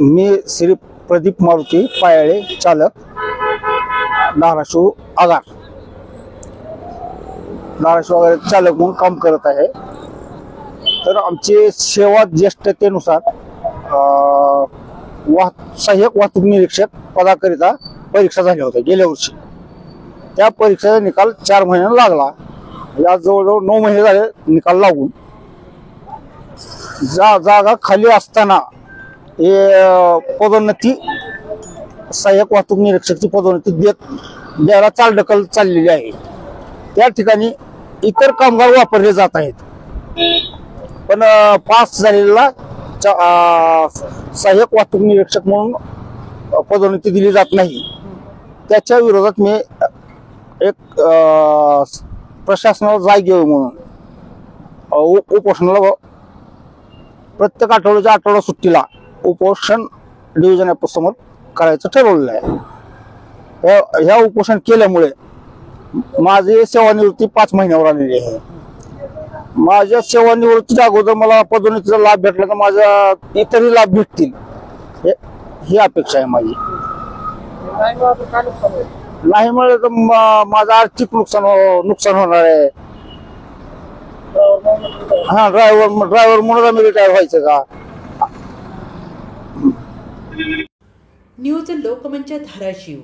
मी श्री प्रदीप मारुती पायाळे, चालक, धाराशिव आगार चालक म्हणून काम करत आहे। तर आमची सेवा ज्येष्ठतेनुसार सहाय्यक वाहतूक निरीक्षक पदाकरिता परीक्षा झाली होती गेल्या वर्षी। त्या परीक्षेचा निकाल 4 महिन्यांना लागला। या जवळजवळ 9 महिने झाले निकाल लागून। जागा खाली असताना हे पदोन्नती सहाय्यक वाहतूक निरीक्षकची पदोन्नती द्यायला चालढकल चाललेली आहे। त्या ठिकाणी इतर कामगार वापरले जात आहेत, पण पास झालेला सहाय्यक वाहतूक निरीक्षक म्हणून पदोन्नती दिली जात नाही। त्याच्या विरोधात मी एक प्रशासनाला जाग घ्यावी म्हणून उपोषणाला प्रत्येक आठवड्याच्या आठवडा सुट्टीला उपोषण डिव्हिजन समोर करायचं ठरवलेलं आहे। ह्या उपोषण केल्यामुळे माझी सेवानिवृत्ती 5 महिन्यावर आलेली आहे। माझ्या सेवानिवृत्तीच्या अगोदर मला पदोन्नतीचा लाभ भेटला तर माझा इतरही लाभ भेटतील ही अपेक्षा आहे माझी। नाही मिळालं तर माझं आर्थिक नुकसान होणार आहे। हा, ड्रायव्हर म्हणून आम्ही रिटायर व्हायचं का? न्यूज लोकमंच धाराशिव।